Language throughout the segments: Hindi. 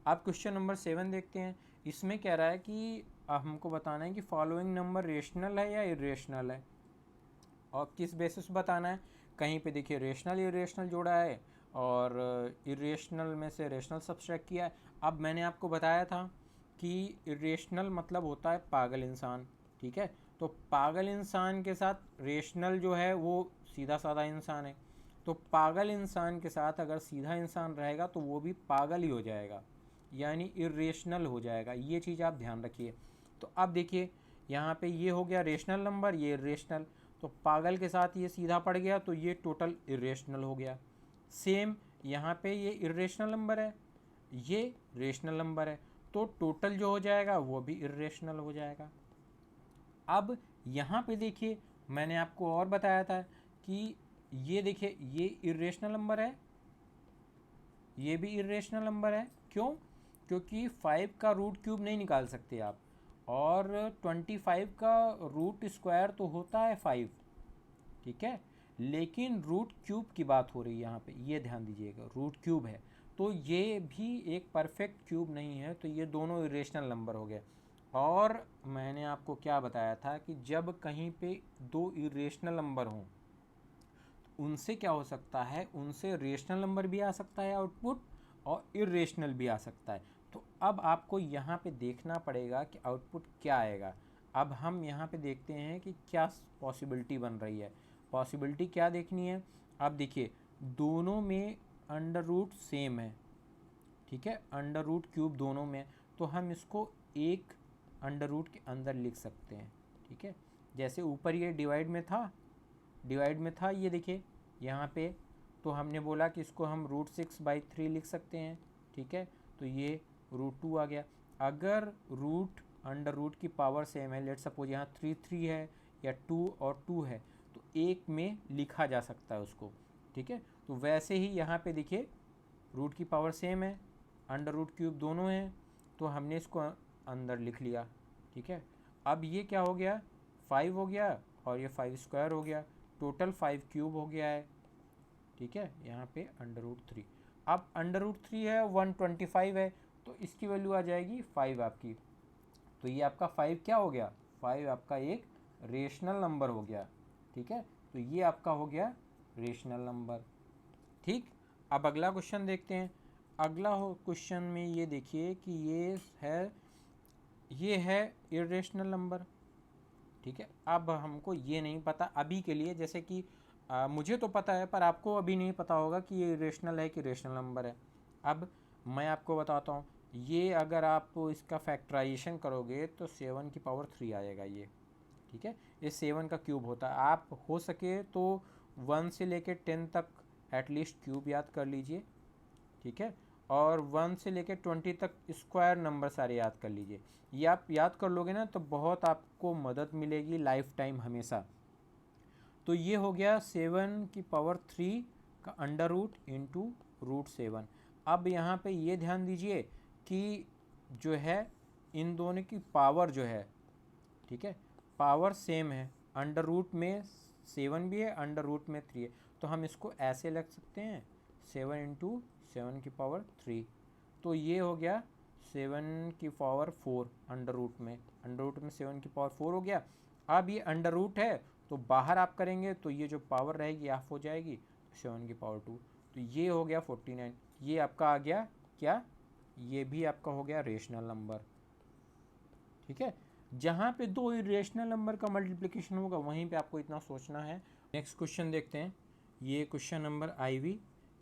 आप क्वेश्चन नंबर 7 देखते हैं। इसमें कह रहा है कि हमको बताना है कि फॉलोइंग नंबर रेशनल है या इरेशनल है, और किस बेसिस बताना है। कहीं पे देखिए रेशनल इरेशनल जोड़ा है और इरेशनल में से रेशनल सब्सट्रैक्ट किया है। अब मैंने आपको बताया था कि इरेशनल मतलब होता है पागल इंसान, ठीक है। तो पागल इंसान के साथ रेशनल जो है वो सीधा साधा इंसान है। तो पागल इंसान के साथ अगर सीधा इंसान रहेगा तो वो भी पागल ही हो जाएगा, यानी इरेशनल हो जाएगा। ये चीज़ आप ध्यान रखिए। तो अब देखिए यहाँ पे ये हो गया रेशनल नंबर, ये इरेशनल। तो पागल के साथ ये सीधा पड़ गया तो ये टोटल इरेशनल हो गया। सेम यहाँ पे ये इरेशनल नंबर है, ये रेशनल नंबर है, तो टोटल जो हो जाएगा वो भी इरेशनल हो जाएगा। अब यहाँ पे देखिए मैंने आपको और बताया था कि ये देखिए ये इरेशनल नंबर है, ये भी इरेशनल नंबर है। क्यों? क्योंकि 5 का रूट क्यूब नहीं निकाल सकते आप, और 25 का रूट स्क्वायर तो होता है 5, ठीक है। लेकिन रूट क्यूब की बात हो रही है यहाँ पे, ये ध्यान दीजिएगा, रूट क्यूब है। तो ये भी एक परफेक्ट क्यूब नहीं है, तो ये दोनों इरेशनल नंबर हो गए। और मैंने आपको क्या बताया था कि जब कहीं पे दो इरेशनल नंबर हों, उनसे क्या हो सकता है, उनसे रेशनल नंबर भी आ सकता है आउटपुट, और इरेशनल भी आ सकता है। तो अब आपको यहाँ पे देखना पड़ेगा कि आउटपुट क्या आएगा। अब हम यहाँ पे देखते हैं कि क्या पॉसिबिलिटी बन रही है। पॉसिबिलिटी क्या देखनी है? अब देखिए दोनों में अंडर रूट सेम है, ठीक है, अंडर रूट क्यूब दोनों में, तो हम इसको एक अंडर रूट के अंदर लिख सकते हैं, ठीक है। जैसे ऊपर ये डिवाइड में था, ये देखिए यहाँ पे, तो हमने बोला कि इसको हम √6/3 लिख सकते हैं, ठीक है। तो ये √2 आ गया। अगर रूट अंडर रूट की पावर सेम है, लेट सपोज यहाँ 3 है या 2 और 2 है, तो एक में लिखा जा सकता है उसको, ठीक है। तो वैसे ही यहाँ पे देखिए रूट की पावर सेम है, अंडर रूट क्यूब दोनों हैं, तो हमने इसको अंदर लिख लिया, ठीक है। अब ये क्या हो गया, 5 हो गया, और ये 5 स्क्वायर हो गया, टोटल 5 क्यूब हो गया है, ठीक है। यहाँ पे √3। अब √3 है, 125 है, तो इसकी वैल्यू आ जाएगी 5 आपकी। तो ये आपका 5 क्या हो गया, 5 आपका एक रेशनल नंबर हो गया, ठीक है। तो ये आपका हो गया रेशनल नंबर, ठीक। अब अगला क्वेश्चन देखते हैं। अगला क्वेश्चन में ये देखिए कि ये है इरेशनल नंबर, ठीक है। अब हमको ये नहीं पता अभी के लिए, जैसे कि मुझे तो पता है पर आपको अभी नहीं पता होगा कि ये रेशनल है कि रेशनल नंबर है। अब मैं आपको बताता हूँ, ये अगर आप इसका फैक्टराइजेशन करोगे तो 7 की पावर 3 आएगा ये, ठीक है। ये 7 का क्यूब होता है। आप हो सके तो 1 से लेके 10 तक एटलीस्ट क्यूब याद कर लीजिए, ठीक है। और 1 से लेकर 20 तक स्क्वायर नंबर सारे याद कर लीजिए। ये आप याद कर लोगे ना तो बहुत आपको मदद मिलेगी लाइफ टाइम हमेशा। तो ये हो गया 7 की पावर 3 का अंडर रूट इंटू √7। अब यहाँ पे ये ध्यान दीजिए कि जो है इन दोनों की पावर जो है, ठीक है, पावर सेम है। अंडर रूट में 7 भी है, अंडर रूट में 3 है, तो हम इसको ऐसे लिख सकते हैं 7 × 7 की पावर 3। तो ये हो गया 7 की पावर 4 अंडर रूट में 7 की पावर 4 हो गया। अब ये अंडर रूट है तो बाहर आप करेंगे तो ये जो पावर रहेगी ऑफ हो जाएगी, 7 की पावर 2। तो ये हो गया 49। ये आपका आ गया क्या, ये भी आपका हो गया रेशनल नंबर, ठीक है। जहाँ पे दो इरेशनल नंबर का मल्टीप्लिकेशन होगा वहीं पे आपको इतना सोचना है। नेक्स्ट क्वेश्चन देखते हैं। ये क्वेश्चन नंबर IV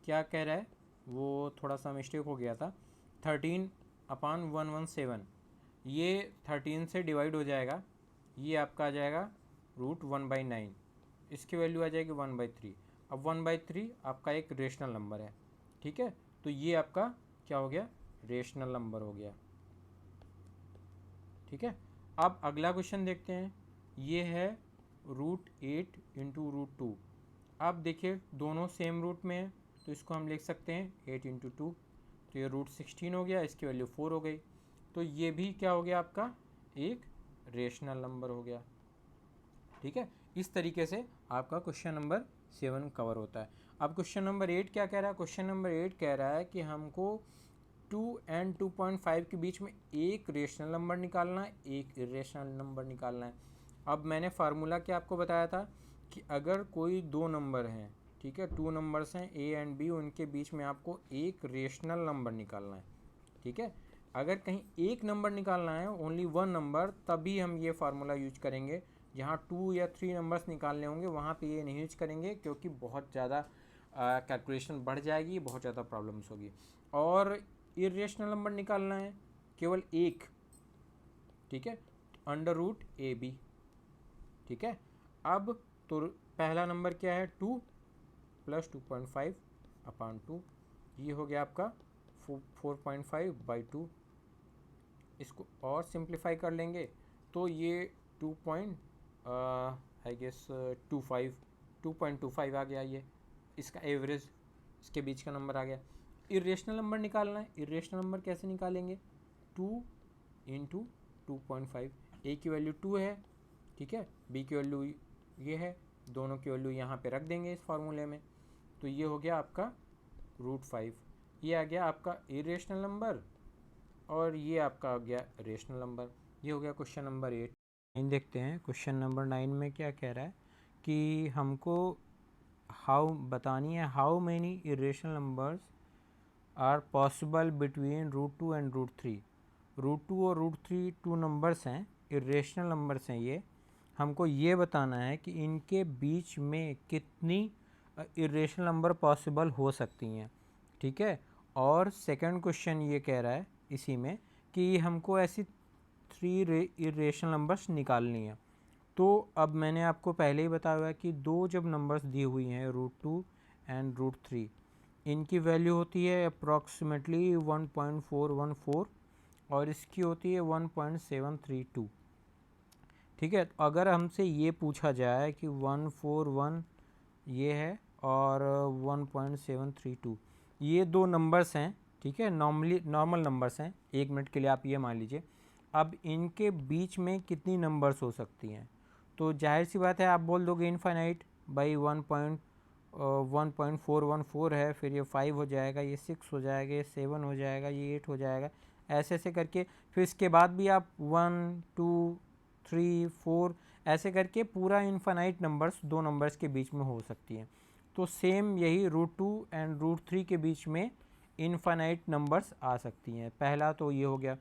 क्या कह रहा है, वो थोड़ा सा मिस्टेक हो गया था। 13/117, ये 13 से डिवाइड हो जाएगा, ये आपका आ जाएगा √1/9, इसकी वैल्यू आ जाएगी 1/3। अब 1/3 आपका एक रेशनल नंबर है, ठीक है। तो ये आपका क्या हो गया, रेशनल नंबर हो गया, ठीक है। अब अगला क्वेश्चन देखते हैं। ये है √8 इंटू √2। अब देखिए दोनों सेम रूट में है, तो इसको हम लिख सकते हैं 8 इंटू 2। तो ये √16 हो गया, इसकी वैल्यू 4 हो गई। तो ये भी क्या हो गया आपका, एक रेशनल नंबर हो गया, ठीक है। इस तरीके से आपका क्वेश्चन नंबर 7 कवर होता है। अब क्वेश्चन नंबर 8 क्या कह रहा है, क्वेश्चन नंबर 8 कह रहा है कि हमको 2 एंड 2.5 के बीच में एक रेशनल नंबर निकालना है, एक इरेशनल नंबर निकालना है। अब मैंने फार्मूला क्या आपको बताया था कि अगर कोई दो नंबर हैं, ठीक है, 2 नंबर्स हैं ए एंड बी, उनके बीच में आपको एक रेशनल नंबर निकालना है, ठीक है। अगर कहीं एक नंबर निकालना है, ओनली वन नंबर, तभी हम ये फार्मूला यूज करेंगे। जहाँ 2 या 3 नंबर्स निकालने होंगे वहाँ पे ये नहीं यूज करेंगे, क्योंकि बहुत ज़्यादा कैलकुलेशन बढ़ जाएगी, बहुत ज़्यादा प्रॉब्लम्स होगी। और इरेशनल नंबर निकालना है केवल एक, ठीक है, अंडर रूट ए बी, ठीक है। अब तो पहला नंबर क्या है, 2 प्लस 2.5 अपॉन 2, ये हो गया आपका 4.5/2। इसको और सिंप्लीफाई कर लेंगे तो ये 2.25 आ गया। ये इसका एवरेज, इसके बीच का नंबर आ गया। इरेशनल नंबर निकालना है। इरेशनल नंबर कैसे निकालेंगे, 2 इंटू 2.5। ए की वैल्यू 2 है, ठीक है, बी की वैल्यू ये है, दोनों की वैल्यू यहाँ पे रख देंगे इस फार्मूले में। तो ये हो गया आपका √5। ये आ गया आपका इरेशनल नंबर और ये आपका आ गया रेशनल नंबर। ये हो गया क्वेश्चन नंबर 8। देखते हैं क्वेश्चन नंबर 9 में क्या कह रहा है कि हमको हाउ बतानी है, how many irrational numbers are possible between √2 and √3। √2 और √3 2 नंबर्स हैं, इरेशनल नंबर्स हैं ये। हमको ये बताना है कि इनके बीच में कितनी इरेशनल नंबर पॉसिबल हो सकती हैं, ठीक है। और सेकंड क्वेश्चन ये कह रहा है इसी में कि हमको ऐसी 3 इरेशनल नंबर्स निकालनी है। तो अब मैंने आपको पहले ही बताया हुआ है कि दो जब नंबर्स दी हुई हैं √2 एंड √3, इनकी वैल्यू होती है अप्रॉक्सीमेटली 1.414 और इसकी होती है 1.732, ठीक है। तो अगर हमसे ये पूछा जाए कि 141 ये है और 1.732 ये दो नंबर्स हैं, ठीक है, नॉर्मल नंबर्स हैं, 1 मिनट के लिए आप ये मान लीजिए। अब इनके बीच में कितनी नंबर्स हो सकती हैं, तो जाहिर सी बात है आप बोल दोगे इनफाइनाइट बाई 1.414 है, फिर ये 5 हो जाएगा, ये 6 हो जाएगा, ये 7 हो जाएगा, ये 8 हो जाएगा, ऐसे ऐसे करके। फिर इसके बाद भी आप 1 2 3 4 ऐसे करके पूरा इनफाइनाइट नंबर्स दो नंबर्स के बीच में हो सकती हैं। तो सेम यही √2 एंड √3 के बीच में इनफाइनाइट नंबर्स आ सकती हैं। पहला तो ये हो गया।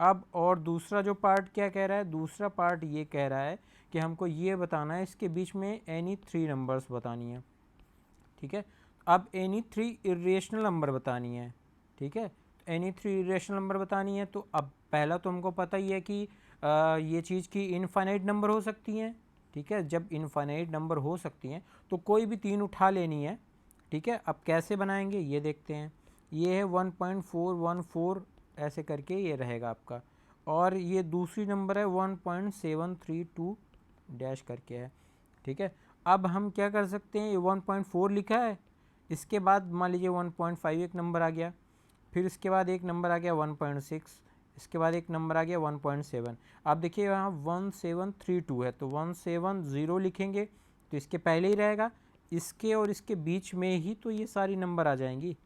अब और दूसरा जो पार्ट क्या कह रहा है, दूसरा पार्ट ये कह रहा है कि हमको ये बताना है इसके बीच में एनी 3 नंबर्स बतानी है, ठीक है। अब एनी 3 इरेशनल नंबर बतानी है, ठीक है, एनी 3 इरेशनल नंबर बतानी है। तो अब पहला तो हमको पता ही है कि ये चीज़ की इनफाइनाइट नंबर हो सकती हैं, ठीक है। जब इनफाइनाइट नंबर हो सकती हैं तो कोई भी 3 उठा लेनी है, ठीक है। अब कैसे बनाएंगे ये देखते हैं। ये है 1.414 ऐसे करके ये रहेगा आपका, और ये दूसरी नंबर है 1.732 डैश करके है, ठीक है। अब हम क्या कर सकते हैं, ये 1.4 लिखा है, इसके बाद मान लीजिए 1.5 एक नंबर आ गया, फिर इसके बाद एक नंबर आ गया 1.6, इसके बाद एक नंबर आ गया 1.7। आप देखिए यहाँ 1732 है, तो 170 लिखेंगे तो इसके पहले ही रहेगा, इसके और इसके बीच में ही तो ये सारी नंबर आ जाएंगी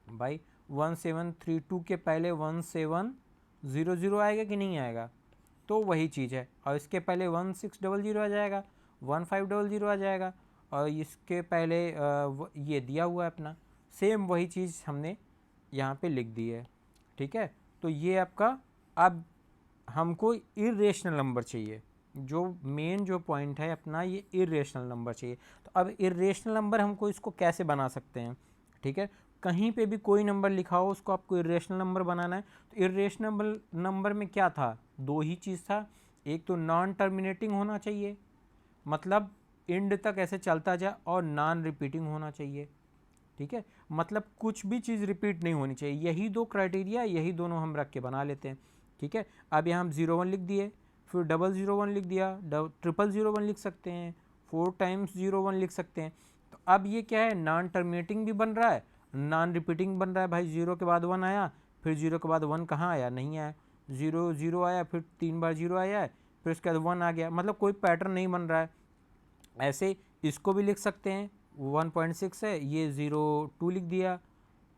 भाई। 1732 के पहले 1700 आएगा कि नहीं आएगा, तो वही चीज़ है। और इसके पहले 1600 आ जाएगा, 1500 आ जाएगा, और इसके पहले ये दिया हुआ है अपना, सेम वही चीज़ हमने यहाँ पे लिख दी है, ठीक है। तो ये आपका, अब हमको इरेशनल नंबर चाहिए, जो मेन जो पॉइंट है अपना, ये इरेशनल नंबर चाहिए। तो अब इरेशनल नंबर हमको इसको कैसे बना सकते हैं, ठीक है। कहीं पे भी कोई नंबर लिखा हो उसको आपको इरेशनल नंबर बनाना है। तो इरेशनल नंबर में क्या था, दो ही चीज़ था। एक तो नॉन टर्मिनेटिंग होना चाहिए, मतलब एंड तक ऐसे चलता जाए, और नॉन रिपीटिंग होना चाहिए, ठीक है, मतलब कुछ भी चीज़ रिपीट नहीं होनी चाहिए। यही दो क्राइटेरिया, यही दोनों हम रख के बना लेते हैं, ठीक है। अब यहाँ हम 01 लिख दिए, फिर 001 लिख दिया, 0001 लिख सकते हैं, 4 टाइम्स 01 लिख सकते हैं। तो अब ये क्या है, नॉन टर्मिनेटिंग भी बन रहा है, नॉन रिपीटिंग बन रहा है। भाई 0 के बाद 1 आया, फिर 0 के बाद 1 कहाँ आया, नहीं आया, 0 0 आया, फिर 3 बार 0 आया है, फिर उसके बाद 1 आ गया, मतलब कोई पैटर्न नहीं बन रहा है। ऐसे इसको भी लिख सकते हैं, 1.6 है, ये 02 लिख दिया,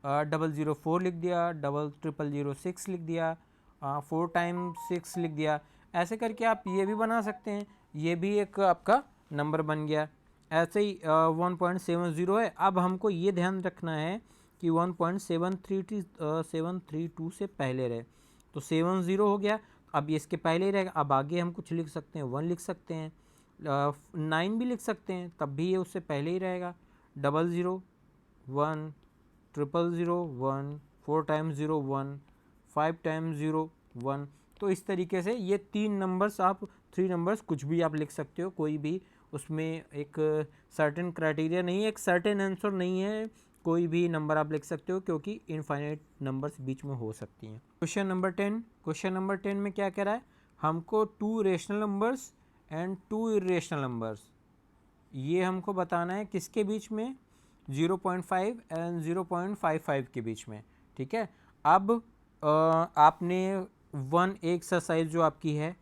004 लिख दिया, 0006 लिख दिया, 4 टाइम्स 6 लिख दिया। ऐसे करके आप ये भी बना सकते हैं, ये भी एक आपका नंबर बन गया। ऐसे ही 1.70 है। अब हमको ये ध्यान रखना है कि 1.732 से पहले रहे, तो 70 हो गया। अब ये इसके पहले ही रहेगा। अब आगे हम कुछ लिख सकते हैं, 1 लिख सकते हैं, 9 भी लिख सकते हैं, तब भी ये उससे पहले ही रहेगा। 00 1 000 1 4 टाइम्स 0 1 5 टाइम्स 0 1। तो इस तरीके से ये 3 नंबर्स, आप 3 नंबर्स कुछ भी आप लिख सकते हो, कोई भी उसमें एक सर्टेन क्राइटेरिया नहीं है, एक सर्टेन आंसर नहीं है, कोई भी नंबर आप लिख सकते हो, क्योंकि इनफाइनाइट नंबर्स बीच में हो सकती हैं। क्वेश्चन नंबर 10, क्वेश्चन नंबर 10 में क्या कह रहा है, हमको 2 rational numbers and 2 irrational numbers, ये हमको बताना है किसके बीच में, 0.5 एंड 0.55 के बीच में। ठीक है, अब आपने 1 एक्सरसाइज जो आपकी है,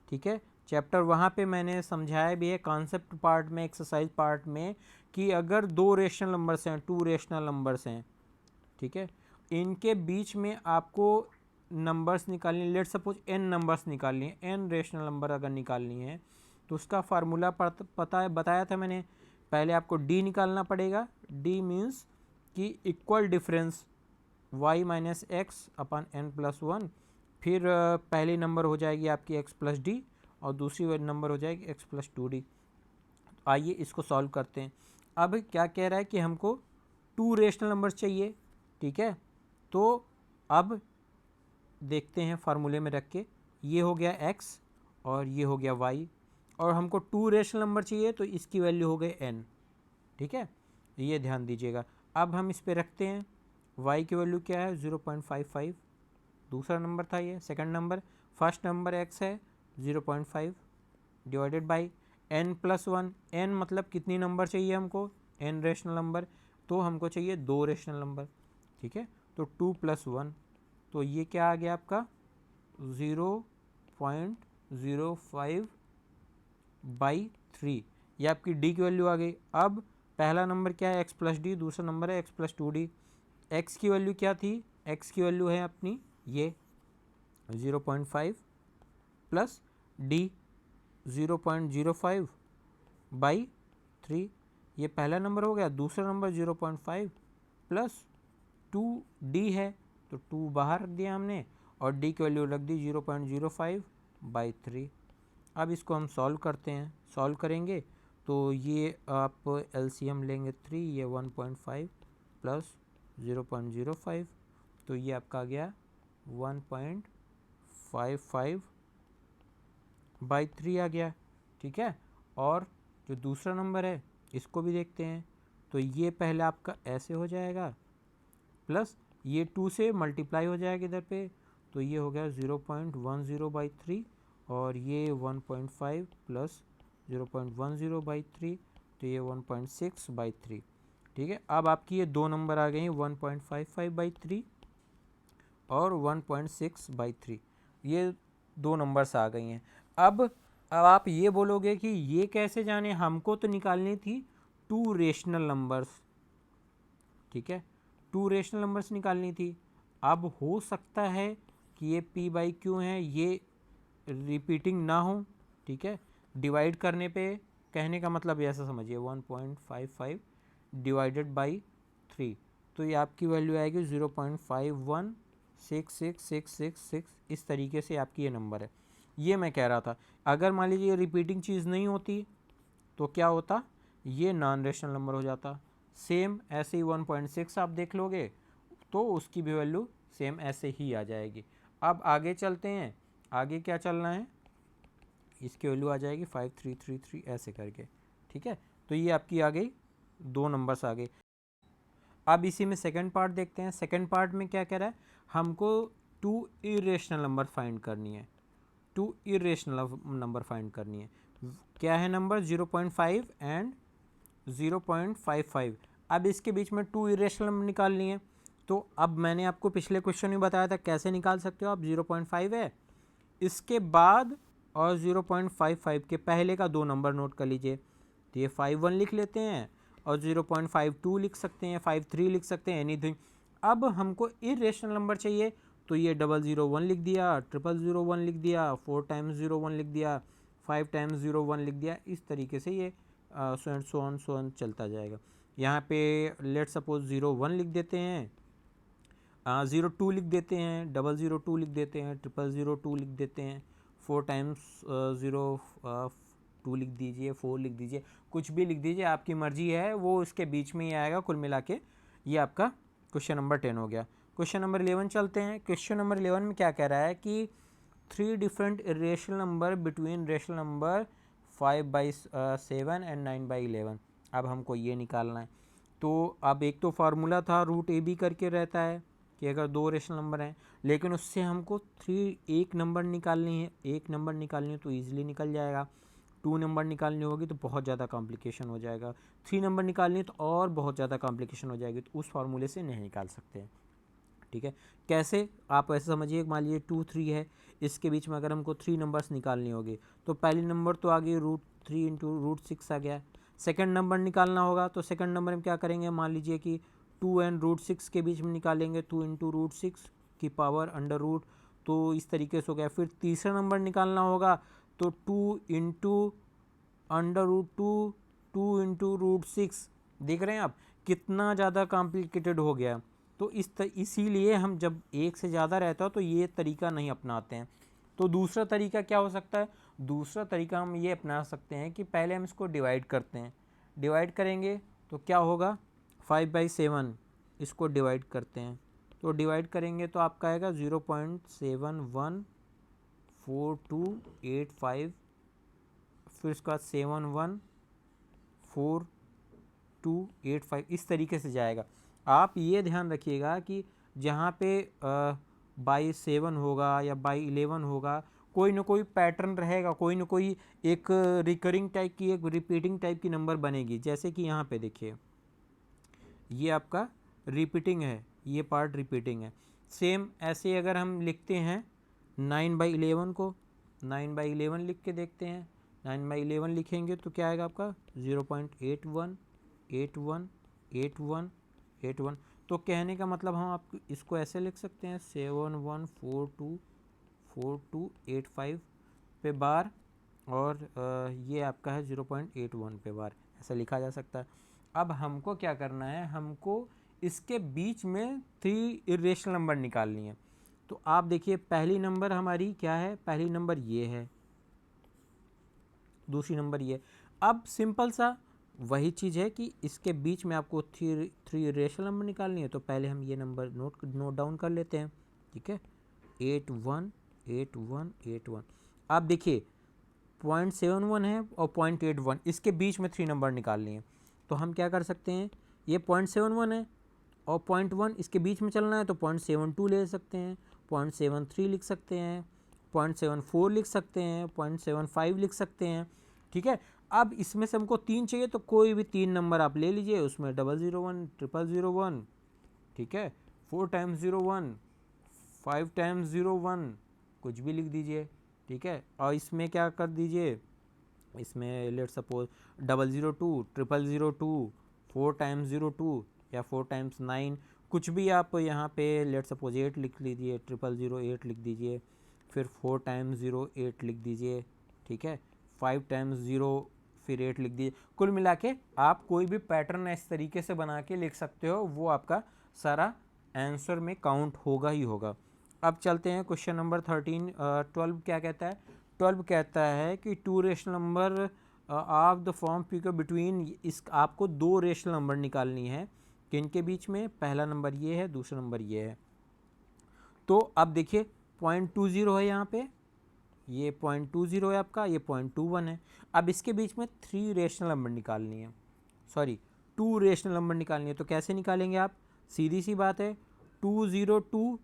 ठीक है, चैप्टर वहाँ पे मैंने समझाया भी है कॉन्सेप्ट पार्ट में, एक्सरसाइज पार्ट में, कि अगर 2 रेशनल नंबर्स हैं, 2 रेशनल नंबर्स हैं, ठीक है, इनके बीच में आपको नंबर्स निकालनी, लेट सपोज n नंबर्स निकालनी है, n रेशनल नंबर अगर निकालनी है, तो उसका फार्मूला पता है, बताया था मैंने। पहले आपको d निकालना पड़ेगा, d मीन्स कि equal difference y minus x अपन n+1, फिर पहली नंबर हो जाएगी आपकी x+d और दूसरी नंबर हो जाएगी x+2d। आइए इसको सॉल्व करते हैं। अब क्या कह रहा है कि हमको 2 रेशनल नंबर्स चाहिए, ठीक है, तो अब देखते हैं फार्मूले में रख के, ये हो गया x और ये हो गया y, और हमको 2 रेशनल नंबर चाहिए, तो इसकी वैल्यू हो गई n। ठीक है, ये ध्यान दीजिएगा। अब हम इस पे रखते हैं, y की वैल्यू क्या है, 0.55, दूसरा नंबर था ये, second number, first number x है 0.5 डिवाइडेड बाई n+1, n मतलब कितनी नंबर चाहिए हमको, n रेशनल नंबर, तो हमको चाहिए 2 रेशनल नंबर। ठीक है, तो 2 + 1, तो ये क्या आ गया आपका 0.05/3, ये आपकी d की वैल्यू आ गई। अब पहला नंबर क्या है, x+d, दूसरा नंबर है x+2d। x की वैल्यू क्या थी, x की वैल्यू है अपनी ये 0.5 प्लस d 0.05/3, ये पहला नंबर हो गया। दूसरा नंबर 0.5 प्लस 2d है, तो 2 बाहर रख दिया हमने और d की वैल्यू रख दी 0.05/3। अब इसको हम सॉल्व करते हैं, सॉल्व करेंगे तो ये आप एलसीएम लेंगे 3, ये 1.5 प्लस 0.05, तो ये आपका आ गया 1.55/3 आ गया। ठीक है, और जो दूसरा नंबर है इसको भी देखते हैं, तो ये पहले आपका ऐसे हो जाएगा, प्लस ये 2 से मल्टीप्लाई हो जाएगा इधर पे, तो ये हो गया 0.10/3, और ये 1.5 प्लस 0.10/3, तो ये 1.6/3। ठीक है, अब आपकी ये 2 नंबर आ गए हैं, 1.55/3 और 1.6/3, ये 2 नंबर्स आ गई हैं। अब आप ये बोलोगे कि ये कैसे जाने, हमको तो निकालनी थी 2 रेशनल नंबर्स। ठीक है, 2 रेशनल नंबर्स निकालनी थी। अब हो सकता है कि ये p/q हैं, ये रिपीटिंग ना हो। ठीक है, डिवाइड करने पे, कहने का मतलब ऐसा समझिए 1.55 डिवाइडेड बाई 3, तो ये आपकी वैल्यू आएगी 0.51666666, इस तरीके से आपकी ये नंबर है। ये मैं कह रहा था, अगर मान लीजिए ये रिपीटिंग चीज़ नहीं होती तो क्या होता, ये नॉन रेशनल नंबर हो जाता। सेम ऐसे ही 1.6 आप देख लोगे तो उसकी भी वैल्यू सेम ऐसे ही आ जाएगी। अब आगे चलते हैं, आगे क्या चलना है, इसकी वैल्यू आ जाएगी 5333 ऐसे करके। ठीक है, तो ये आपकी आ गई, 2 नंबर्स आ गए। अब इसी में सेकंड पार्ट देखते हैं। सेकंड पार्ट में क्या कह रहा है, हमको 2 इरेशनल नंबर फाइंड करनी है, 2 इरेशनल नंबर फाइंड करनी है। क्या है नंबर, 0.5 एंड 0.55। अब इसके बीच में 2 इरेशनल नंबर निकालनी है, तो अब मैंने आपको पिछले क्वेश्चन में बताया था कैसे निकाल सकते हो आप। 0.5 है, इसके बाद और 0.55 के पहले का 2 नंबर नोट कर लीजिए, तो ये 51 लिख लेते हैं, और 0.52 लिख सकते हैं, 53 लिख सकते हैं, एनीथिंग। अब हमको इरेशनल नंबर चाहिए, तो ये 001 लिख दिया, 0001 लिख दिया, 4 टाइम्स 01 लिख दिया, 5 टाइम्स 01 लिख दिया। इस तरीके से ये सो ऑन चलता जाएगा। यहाँ पे लेट सपोज 01 लिख देते हैं, 02 लिख देते हैं, 002 लिख देते हैं, 0002 लिख देते हैं, 4 टाइम्स 02 लिख दीजिए, 4 लिख दीजिए, कुछ भी लिख दीजिए, आपकी मर्जी है, वो इसके बीच में ही आएगा। कुल मिला के ये आपका क्वेश्चन नंबर 10 हो गया। क्वेश्चन नंबर 11 चलते हैं। क्वेश्चन नंबर 11 में क्या कह रहा है कि 3 different irrational number between rational number 5/7 and 9/11। अब हमको ये निकालना है। तो अब एक तो फार्मूला था रूट ए बी करके रहता है कि अगर 2 रेशनल नंबर हैं, लेकिन उससे हमको एक नंबर निकालनी है, एक नंबर निकालनी है तो ईजिली निकल जाएगा। 2 नंबर निकालनी होगी तो बहुत ज़्यादा कॉम्प्लिकेशन हो जाएगा। 3 नंबर निकालनी है तो और बहुत ज़्यादा कॉम्प्लिकेशन हो जाएगी, तो उस फार्मूले से नहीं निकाल सकते। ठीक है, कैसे? आप ऐसे समझिए, मान लीजिए 2 3 है, इसके बीच में अगर हमको 3 नंबर्स निकालनी होगी तो पहली नंबर तो आ गई √3 इंटू √6 आ गया। सेकंड नंबर निकालना होगा तो सेकंड नंबर में क्या करेंगे, मान लीजिए कि 2 एंड √6 के बीच में निकालेंगे, 2 इंटू √6 की पावर अंडर रूट, तो इस तरीके से हो गया। फिर तीसरा नंबर निकालना होगा तो 2 इंटू अंडर रूट 2 इंटू √6। देख रहे हैं आप कितना ज़्यादा कॉम्प्लिकेटेड हो गया। तो इसीलिए हम जब एक से ज़्यादा रहता हो तो ये तरीका नहीं अपनाते हैं। तो दूसरा तरीका क्या हो सकता है? दूसरा तरीका हम ये अपना सकते हैं कि पहले हम इसको डिवाइड करते हैं। डिवाइड करेंगे तो क्या होगा, 5/7 इसको डिवाइड करते हैं, तो डिवाइड करेंगे तो आपका आएगा 0.714285, फिर उसके बाद 714285, इस तरीके से जाएगा। आप ये ध्यान रखिएगा कि जहाँ पे बाई 7 होगा या बाई 11 होगा, कोई ना कोई पैटर्न रहेगा, कोई ना कोई एक रिकरिंग टाइप की, एक रिपीटिंग टाइप की नंबर बनेगी। जैसे कि यहाँ पे देखिए, ये आपका रिपीटिंग है, ये पार्ट रिपीटिंग है। सेम ऐसे अगर हम लिखते हैं 9/11 को, 9/11 लिख के देखते हैं, 9/11 लिखेंगे तो क्या आएगा आपका 0.81818181। तो कहने का मतलब हम आप इसको ऐसे लिख सकते हैं 71424285 पे बार, और ये आपका है 0.81 पे बार, ऐसा लिखा जा सकता है। अब हमको क्या करना है, हमको इसके बीच में 3 इरेशनल नंबर निकालनी है। तो आप देखिए पहली नंबर हमारी क्या है, पहली नंबर ये है, दूसरी नंबर ये। अब सिंपल सा वही चीज़ है कि इसके बीच में आपको 3 रेशनल नंबर निकालनी है। तो पहले हम ये नंबर नोट डाउन कर लेते हैं। ठीक है, 818181। आप देखिए 0.71 है और 0.81, इसके बीच में 3 नंबर निकालनी है। तो हम क्या कर सकते हैं, ये 0.71 है और 0.1 इसके बीच में चलना है तो 0.72 ले सकते हैं, 0.73 लिख सकते हैं, 0.74 लिख सकते हैं, 0.75 लिख सकते हैं। ठीक है, अब इसमें से हमको 3 चाहिए तो कोई भी 3 नंबर आप ले लीजिए, उसमें 001 001, ठीक है, 4 टाइम्स 01, 5 टाइम्स 01, कुछ भी लिख दीजिए। ठीक है, और इसमें क्या कर दीजिए, इसमें लेट सपोज 002 00002, 4 टाइम्स 02 या 4 टाइम्स 9, कुछ भी आप यहाँ पे लेट सपोज 8 लिख लीजिए, 0008 लिख दीजिए, फिर 4 टाइम्स 08 लिख दीजिए। ठीक है, 5 टाइम्स 0 फिर 8 लिख दीजिए। कुल मिला के आप कोई भी पैटर्न इस तरीके से बना के लिख सकते हो, वो आपका सारा आंसर में काउंट होगा ही होगा। अब चलते हैं क्वेश्चन नंबर 12 क्या कहता है। 12 कहता है कि 2 rational number of the form P के बिटवीन, इस आपको 2 रेशनल नंबर निकालनी है, किनके बीच में, पहला नंबर ये है, दूसरा नंबर ये है। तो अब देखिए 0.20 है यहाँ पे, ये 0.20 है आपका, ये 0.21 है। अब इसके बीच में 3 रेशनल नंबर निकालनी है, सॉरी 2 रेशनल नंबर निकालनी है। तो कैसे निकालेंगे आप, सीधी सी बात है, 202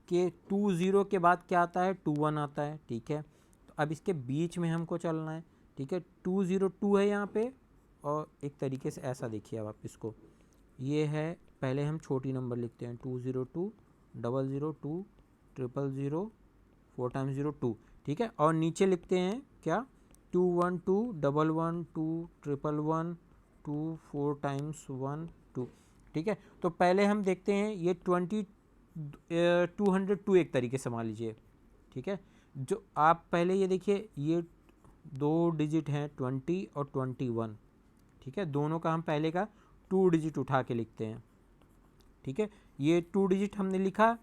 के 20 के बाद क्या आता है, 21 आता है। ठीक है, तो अब इसके बीच में हमको चलना है। ठीक है, 202 है यहाँ पे, और एक तरीके से ऐसा देखिए अब आप इसको, ये है, पहले हम छोटी नंबर लिखते हैं 202 002 000 4 टाइम्स 02। ठीक है, और नीचे लिखते हैं क्या, 212 112 111 2 4 टाइम्स 1 2। ठीक है। तो पहले हम देखते हैं ये 202 एक तरीके से मान लीजिए, ठीक है। जो आप पहले ये देखिए, ये 2 डिजिट हैं 20 और 21, ठीक है। दोनों का हम पहले का 2 डिजिट उठा के लिखते हैं, ठीक है। ये 2 डिजिट हमने लिखा।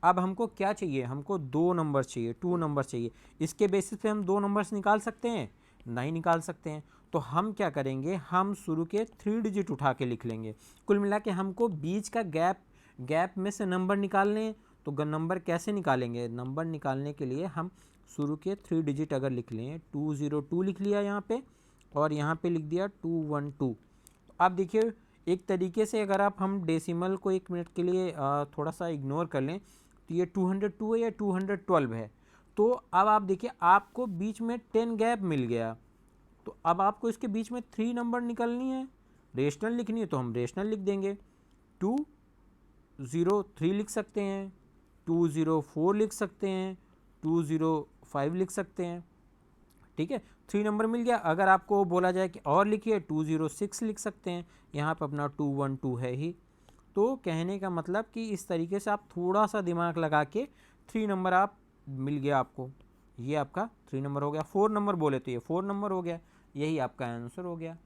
अब हमको क्या चाहिए, हमको 2 नंबर चाहिए, 2 नंबर चाहिए। इसके बेसिस पे हम 2 नंबर्स निकाल सकते हैं? नहीं निकाल सकते हैं। तो हम क्या करेंगे, हम शुरू के 3 डिजिट उठा के लिख लेंगे। कुल मिला के हमको बीच का गैप में से नंबर निकालने हैं। तो नंबर कैसे निकालेंगे, नंबर निकालने के लिए हम शुरू के 3 डिजिट अगर लिख लें, 202 लिख लिया यहाँ पे, और यहाँ पे लिख दिया 212। तो आप देखिए एक तरीके से अगर हम डेसिमल को 1 मिनट के लिए थोड़ा सा इग्नोर कर लें, तो ये 202 है या 212 है। तो अब आप देखिए आपको बीच में 10 गैप मिल गया। तो अब आपको इसके बीच में 3 नंबर निकलनी है, रेशनल लिखनी है, तो हम रेशनल लिख देंगे। 203 लिख सकते हैं, 204 लिख सकते हैं, 205 लिख सकते हैं, ठीक है। 3 नंबर मिल गया। अगर आपको बोला जाए कि और लिखिए, 206 लिख सकते हैं, यहाँ पर अपना 212 है ही। तो कहने का मतलब कि इस तरीके से आप थोड़ा सा दिमाग लगा के 3 नंबर आप मिल गया आपको, ये आपका 3 नंबर हो गया। 4 नंबर बोले तो ये 4 नंबर हो गया, यही आपका आंसर हो गया,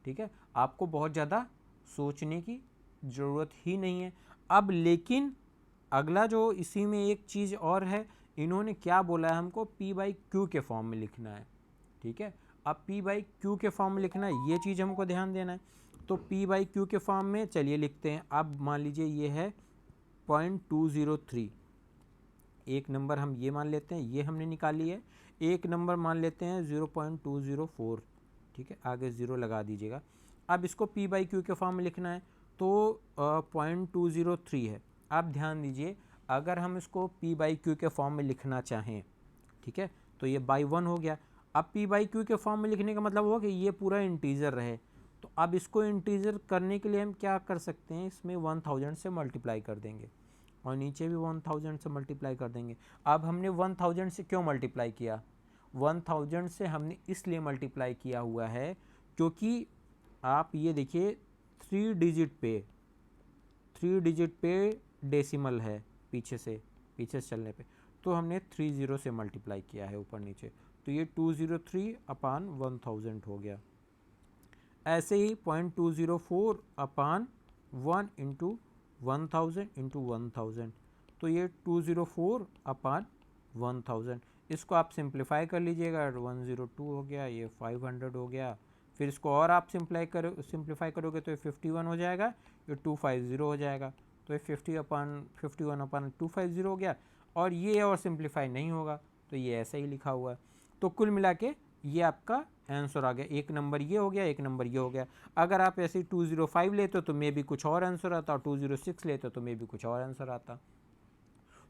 ठीक है। आपको बहुत ज़्यादा सोचने की ज़रूरत ही नहीं है। अब लेकिन अगला जो इसी में एक चीज़ और है, इन्होंने क्या बोला है, हमको P/Q के फॉर्म में लिखना है, ठीक है। अब P/Q के फॉर्म में लिखना है, ये चीज़ हमको ध्यान देना है। तो P/Q के फॉर्म में चलिए लिखते हैं। अब मान लीजिए ये है 0.203, एक नंबर हम ये मान लेते हैं, ये हमने निकाली है। एक नंबर मान लेते हैं 0.204, ठीक है, आगे 0 लगा दीजिएगा। अब इसको P/Q के फॉर्म में लिखना है, तो 0.203 है। आप ध्यान दीजिए, अगर हम इसको P/Q के फॉर्म में लिखना चाहें, ठीक है, तो ये बाई 1 हो गया। अब P/Q के फॉर्म में लिखने का मतलब हुआ कि ये पूरा इंटीजर रहे। तो अब इसको इंटीजर करने के लिए हम क्या कर सकते हैं, इसमें 1000 से मल्टीप्लाई कर देंगे, और नीचे भी 1000 से मल्टीप्लाई कर देंगे। अब हमने 1000 से क्यों मल्टीप्लाई किया, 1000 से हमने इसलिए मल्टीप्लाई किया हुआ है क्योंकि आप ये देखिए 3 डिजिट पे डेसिमल है, पीछे से चलने पे, तो हमने 30 से मल्टीप्लाई किया है ऊपर नीचे, तो ये 203/1000 हो गया। ऐसे ही 0.204/1 इंटू 1000 इंटू 1000, तो ये 204/1000। इसको आप सिंप्लीफाई कर लीजिएगा, 102 हो गया, ये 500 हो गया। फिर इसको और आप सिंप्लीफाई करोगे तो ये 51 हो जाएगा, ये 250 हो जाएगा, तो ये 51/250 हो गया। और ये और सिंप्लीफाई नहीं होगा, तो ये ऐसा ही लिखा हुआ है। तो कुल मिला के ये आपका आंसर आ गया। एक नंबर ये हो गया, एक नंबर ये हो गया। अगर आप ऐसे 205 लेते तो मे भी कुछ और आंसर आता, और 206 लेते तो मे भी कुछ और आंसर आता।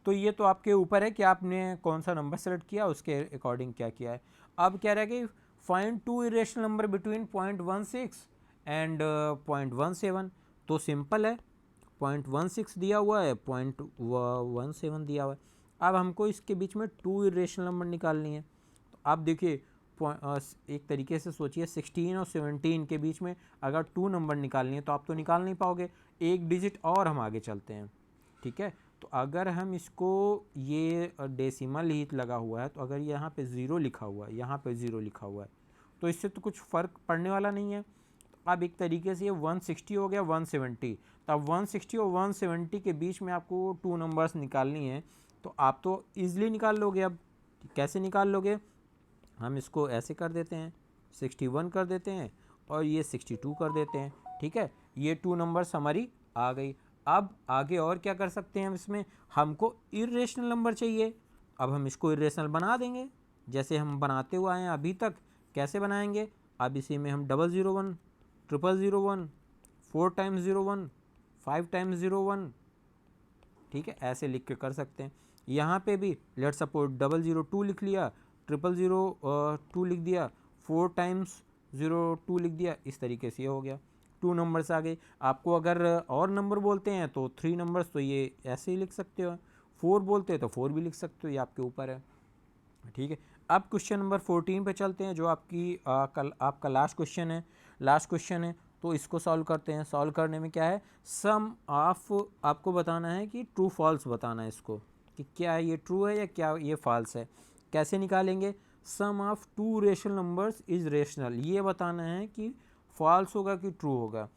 तो ये तो आपके ऊपर है कि आपने कौन सा नंबर सेलेक्ट किया, उसके अकॉर्डिंग क्या किया है। अब कह रहा है कि find 2 irrational number between 0.16 and 0.17। तो सिंपल है, 0.16 दिया हुआ है, 0.17 दिया हुआ है। अब हमको इसके बीच में 2 इरेशनल नंबर निकालनी है। तो आप देखिए एक तरीके से सोचिए, 16 और 17 के बीच में अगर 2 नंबर निकालनी है तो आप तो निकाल नहीं पाओगे। एक डिजिट और हम आगे चलते हैं, ठीक है। तो अगर हम इसको, ये डेसिमल ही लगा हुआ है, तो अगर यहाँ पे 0 लिखा हुआ है, यहाँ पे 0 लिखा हुआ है, तो इससे तो कुछ फ़र्क पड़ने वाला नहीं है। तो अब एक तरीके से ये 160 हो गया, 170। तो अब 160 और 170 के बीच में आपको 2 नंबर्स निकालनी है, तो आप तो ईज़िली निकाल लोगे। अब कैसे निकाल लोगे, हम इसको ऐसे कर देते हैं, 61 कर देते हैं, और ये 62 कर देते हैं, ठीक है। ये 2 नंबर्स हमारी आ गई। अब आगे और क्या कर सकते हैं हम इसमें, हमको इरेशनल नंबर चाहिए। अब हम इसको इरेशनल बना देंगे, जैसे हम बनाते हुए आए हैं अभी तक। कैसे बनाएंगे, अब इसी में हम 001, 0001, 4 टाइम्स 01, 5 टाइम्स 01, ठीक है, ऐसे लिख के कर सकते हैं। यहाँ पे भी लेट सपोज 002 लिख लिया, 000 लिख दिया, 4 टाइम्स 02 लिख दिया, इस तरीके से ये हो गया। 2 नंबर्स आ गए। आपको अगर और नंबर बोलते हैं तो 3 नंबर्स, तो ये ऐसे ही लिख सकते हो। 4 बोलते हैं तो 4 भी लिख सकते हो, ये आपके ऊपर है, ठीक है। अब क्वेश्चन नंबर 14 पे चलते हैं, जो आपका लास्ट क्वेश्चन है। तो इसको सॉल्व करते हैं। सॉल्व करने में क्या है, सम ऑफ आपको बताना है कि ट्रू फॉल्स बताना है इसको, कि क्या ये ट्रू है या क्या ये फॉल्स है। कैसे निकालेंगे, sum of two rational numbers is rational, ये बताना है कि फॉल्स होगा कि ट्रू होगा।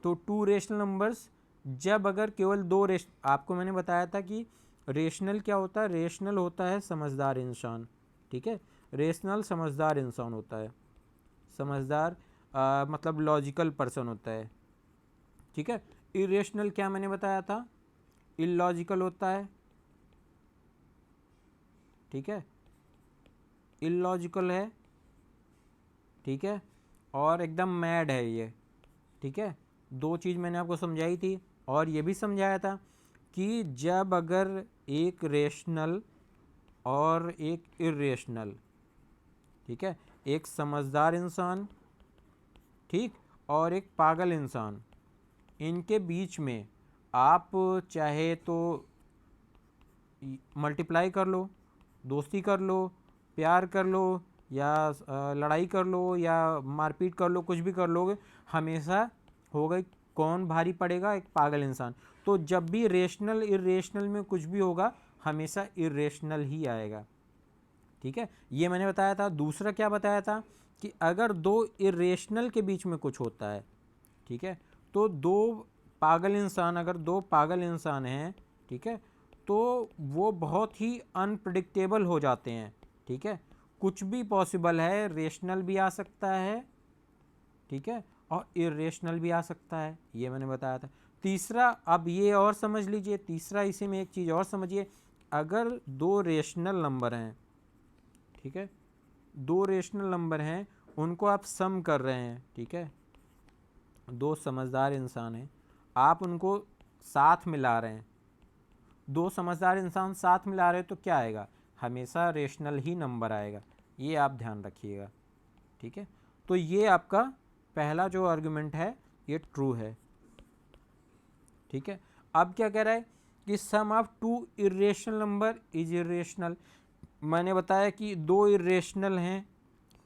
तो टू रेशनल नंबर्स जब अगर केवल दो आपको मैंने बताया था कि रेशनल क्या होता है, रेशनल होता है समझदार इंसान, ठीक है, रेशनल समझदार इंसान होता है, समझदार मतलब लॉजिकल पर्सन होता है, ठीक है। इरेशनल क्या मैंने बताया था, इलॉजिकल होता है, ठीक है, इलॉजिकल है, ठीक है, और एकदम मैड है ये, ठीक है। दो चीज़ मैंने आपको समझाई थी, और ये भी समझाया था कि जब अगर एक रेशनल और एक इरेशनल, ठीक है, एक समझदार इंसान, ठीक, और एक पागल इंसान, इनके बीच में आप चाहे तो मल्टीप्लाई कर लो, दोस्ती कर लो, प्यार कर लो, या लड़ाई कर लो, या मारपीट कर लो, कुछ भी कर लोगे, हमेशा होगा कौन भारी पड़ेगा, एक पागल इंसान। तो जब भी रेशनल इरेशनल में कुछ भी होगा, हमेशा इरेशनल ही आएगा, ठीक है, ये मैंने बताया था। दूसरा क्या बताया था कि अगर दो इरेशनल के बीच में कुछ होता है, ठीक है, तो दो पागल इंसान, अगर दो पागल इंसान हैं, ठीक है, तो वो बहुत ही अनप्रिडिक्टेबल हो जाते हैं, ठीक है, कुछ भी पॉसिबल है, रेशनल भी आ सकता है, ठीक है, और इरेशनल भी आ सकता है, ये मैंने बताया था। तीसरा, अब ये और समझ लीजिए, तीसरा इसी में एक चीज़ और समझिए, अगर दो रेशनल नंबर हैं, ठीक है, दो रेशनल नंबर हैं, उनको आप सम कर रहे हैं, ठीक है, दो समझदार इंसान हैं, आप उनको साथ मिला रहे हैं, दो समझदार इंसान साथ मिला रहे हैं, तो क्या आएगा, हमेशा रेशनल ही नंबर आएगा, ये आप ध्यान रखिएगा, ठीक है। तो ये आपका पहला जो आर्गुमेंट है ये ट्रू है, ठीक है। अब क्या कह रहा है कि sum of two irrational number is irrational, मैंने बताया कि दो इरेशनल हैं,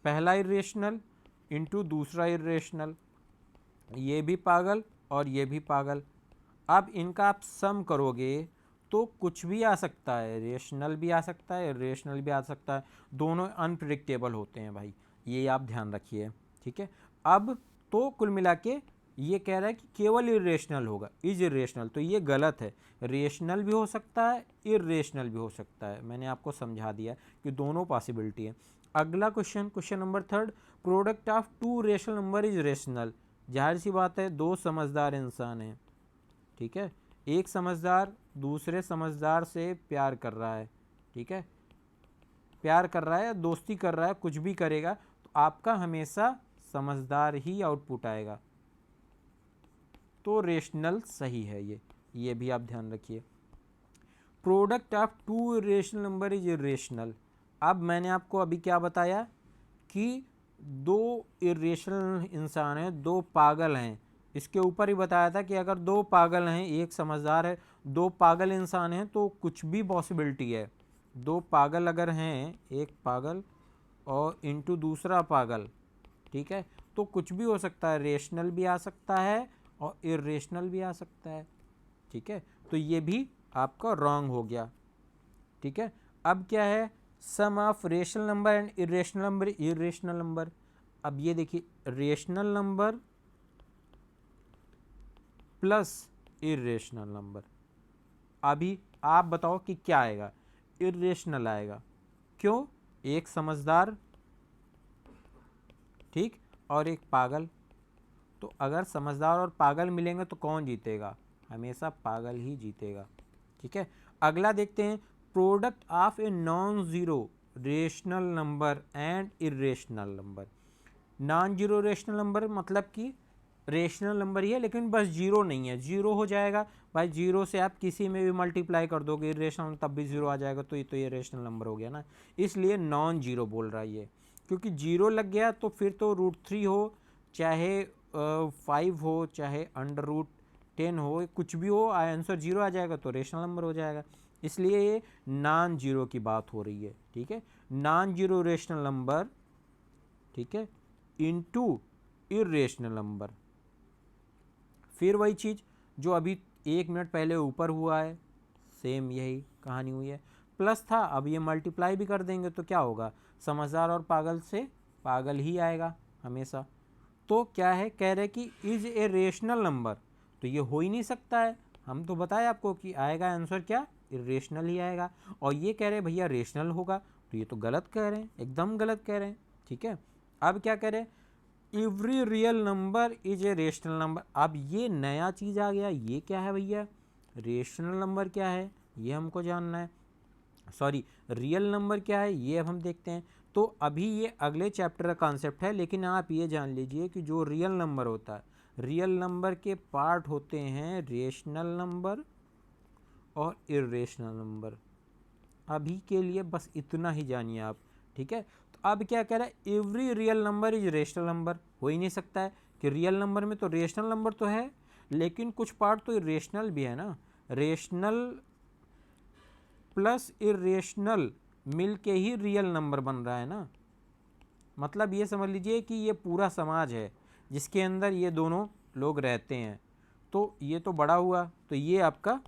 पहला इरेशनल इंटू दूसरा इरेशनल, ये भी पागल और ये भी पागल। अब इनका आप सम करोगे तो कुछ भी आ सकता है, रेशनल भी आ सकता है, इरेशनल भी आ सकता है, दोनों अनप्रिडिक्टेबल होते हैं भाई, ये आप ध्यान रखिए, ठीक है। अब तो कुल मिला के ये कह रहा है कि केवल इरेशनल होगा, इज इरेशनल, तो ये गलत है, रेशनल भी हो सकता है, इरेशनल भी हो सकता है, मैंने आपको समझा दिया कि दोनों पॉसिबिलिटी है। अगला question, question number third, product of two rational number is rational, जाहिर सी बात है दो समझदार इंसान हैं, ठीक है, एक समझदार दूसरे समझदार से प्यार कर रहा है, ठीक है, प्यार कर रहा है, दोस्ती कर रहा है, कुछ भी करेगा, तो आपका हमेशा समझदार ही आउटपुट आएगा, तो रेशनल सही है ये भी आप ध्यान रखिए। Product of two rational number is irrational, अब मैंने आपको अभी क्या बताया कि दो इरेशनल इंसान हैं, दो पागल हैं, इसके ऊपर ही बताया था कि अगर दो पागल हैं एक समझदार है, दो पागल इंसान हैं तो कुछ भी पॉसिबिलिटी है, दो पागल अगर हैं, एक पागल और इंटू दूसरा पागल, ठीक है, तो कुछ भी हो सकता है, रेशनल भी आ सकता है और इरेशनल भी आ सकता है, ठीक है, तो ये भी आपका रॉन्ग हो गया, ठीक है। अब क्या है, sum of rational number and irrational number, irrational number, अब ये देखिए rational number plus irrational number, अभी आप बताओ कि क्या आएगा, इरेशनल आएगा, क्यों, एक समझदार, ठीक, और एक पागल, तो अगर समझदार और पागल मिलेंगे तो कौन जीतेगा, हमेशा पागल ही जीतेगा, ठीक है। अगला देखते हैं, product of a non zero rational number and irrational number, non zero rational number मतलब कि रेशनल नंबर ही है लेकिन बस जीरो नहीं है, जीरो हो जाएगा भाई, जीरो से आप किसी में भी मल्टीप्लाई कर दोगे इरेशनल तब भी जीरो आ जाएगा, तो ये रेशनल नंबर हो गया ना, इसलिए नॉन जीरो बोल रहा है ये, क्योंकि जीरो लग गया तो फिर तो √3 हो, चाहे 5 हो, चाहे √10 हो, कुछ भी हो, आंसर जीरो आ जाएगा तो रेशनल नंबर हो जाएगा, इसलिए ये नॉन जीरो की बात हो रही है, ठीक है, नॉन जीरो रेशनल नंबर, ठीक है, इनटू इरेशनल नंबर, फिर वही चीज़ जो अभी 1 मिनट पहले ऊपर हुआ है, सेम यही कहानी हुई है, प्लस था, अब ये मल्टीप्लाई भी कर देंगे तो क्या होगा, समझदार और पागल से पागल ही आएगा हमेशा। तो क्या है, कह रहे कि इज ए रेशनल नंबर, तो ये हो ही नहीं सकता है, हम तो बताए आपको कि आएगा आंसर क्या, इरेशनल ही आएगा। और ये कह रहे भैया रेशनल होगा, तो ये तो गलत कह रहे हैं, एकदम गलत कह रहे हैं। ठीक है, अब क्या कह रहे हैं, every real number is a rational number. अब ये नया चीज़ आ गया, ये क्या है भैया, रेशनल नंबर क्या है ये हमको जानना है, सॉरी रियल नंबर क्या है ये अब हम देखते हैं। तो अभी ये अगले चैप्टर का कॉन्सेप्ट है, लेकिन आप ये जान लीजिए कि जो रियल नंबर होता है, रियल नंबर के पार्ट होते हैं रेशनल नंबर और इरेशनल नंबर। अभी के लिए बस इतना ही जानिए आप। ठीक है, तो अब क्या कह रहा है, every real number is rational number, हो ही नहीं सकता है कि रियल नंबर में तो रेशनल नंबर तो है, लेकिन कुछ पार्ट तो इरेशनल भी है ना, रेशनल प्लस इरेशनल मिल के ही रियल नंबर बन रहा है ना। मतलब ये समझ लीजिए कि ये पूरा समाज है जिसके अंदर ये दोनों लोग रहते हैं, तो ये तो बड़ा हुआ, तो ये आपका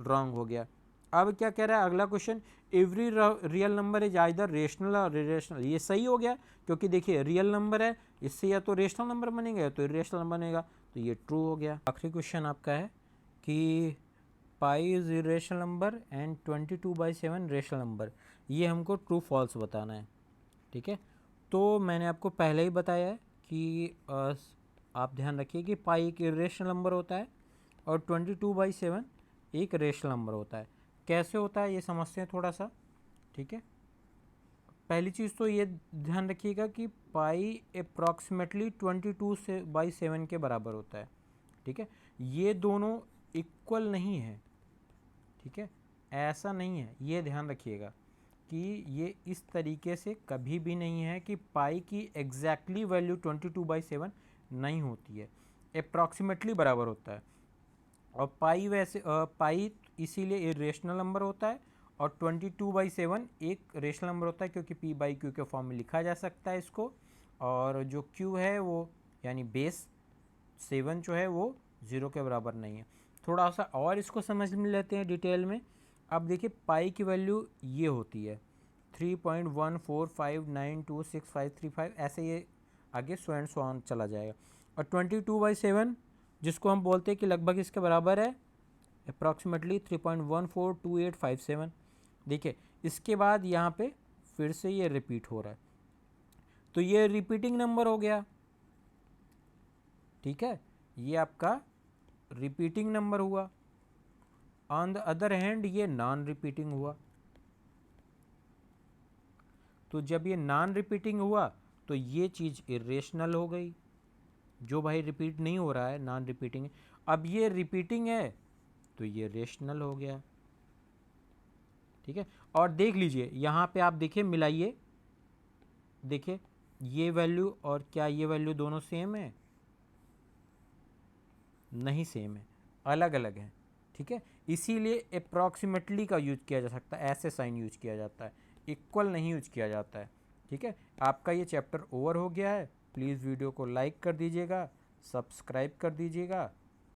रॉन्ग हो गया। अब क्या कह रहा है अगला question, every real number is either rational और इरेशनल, ये सही हो गया, क्योंकि देखिए रियल नंबर है, इससे या तो रेशनल नंबर बनेगा या तो इरेशनल बनेगा, तो ये ट्रू हो गया। आखिरी क्वेश्चन आपका है कि pi is irrational number and 22/7 rational number, ये हमको ट्रू फॉल्स बताना है। ठीक है, तो मैंने आपको पहले ही बताया है कि आप ध्यान रखिए कि पाई एक इरेशनल नंबर होता है और 22/7 एक रेशनल नंबर होता है। कैसे होता है ये समझते हैं थोड़ा सा। ठीक है, पहली चीज़ तो ये ध्यान रखिएगा कि पाई अप्रॉक्सीमेटली 22/7 के बराबर होता है। ठीक है, ये दोनों इक्वल नहीं है। ठीक है, ऐसा नहीं है, ये ध्यान रखिएगा कि ये इस तरीके से कभी भी नहीं है कि पाई की एग्जैक्टली वैल्यू 22/7 नहीं होती है, अप्रॉक्सीमेटली बराबर होता है। और पाई वैसे पाई इसीलिए इरेशनल नंबर होता है, और 22/7 एक रेशनल नंबर होता है, क्योंकि पी बाई क्यू के फॉर्म में लिखा जा सकता है इसको। और जो क्यू है वो यानी बेस 7 जो है वो 0 के बराबर नहीं है। थोड़ा सा और इसको समझ में लेते हैं डिटेल में। अब देखिए पाई की वैल्यू ये होती है 3.145926535, ऐसे ये आगे सो एंड सो ऑन चला जाएगा। और 22/7 जिसको हम बोलते हैं कि लगभग इसके बराबर है, अप्रॉक्सीमेटली 3.142857। देखिए इसके बाद यहाँ पे फिर से ये रिपीट हो रहा है, तो ये रिपीटिंग नंबर हो गया। ठीक है, ये आपका रिपीटिंग नंबर हुआ। ऑन द अदर हैंड ये नॉन रिपीटिंग हुआ। तो जब ये नॉन रिपीटिंग हुआ तो ये चीज़ इरेशनल हो गई, जो भाई रिपीट नहीं हो रहा है, नॉन रिपीटिंग है। अब ये रिपीटिंग है तो ये रेशनल हो गया। ठीक है, और देख लीजिए यहाँ पे आप देखिए, मिलाइए, देखिए ये वैल्यू और क्या ये वैल्यू दोनों सेम है, नहीं सेम है, अलग अलग है। ठीक है, इसीलिए अप्रॉक्सीमेटली का यूज किया जा सकता है, ऐसे साइन यूज किया जाता है, इक्वल नहीं यूज किया जाता है। ठीक है, आपका ये चैप्टर ओवर हो गया है। प्लीज़ वीडियो को लाइक कर दीजिएगा, सब्सक्राइब कर दीजिएगा।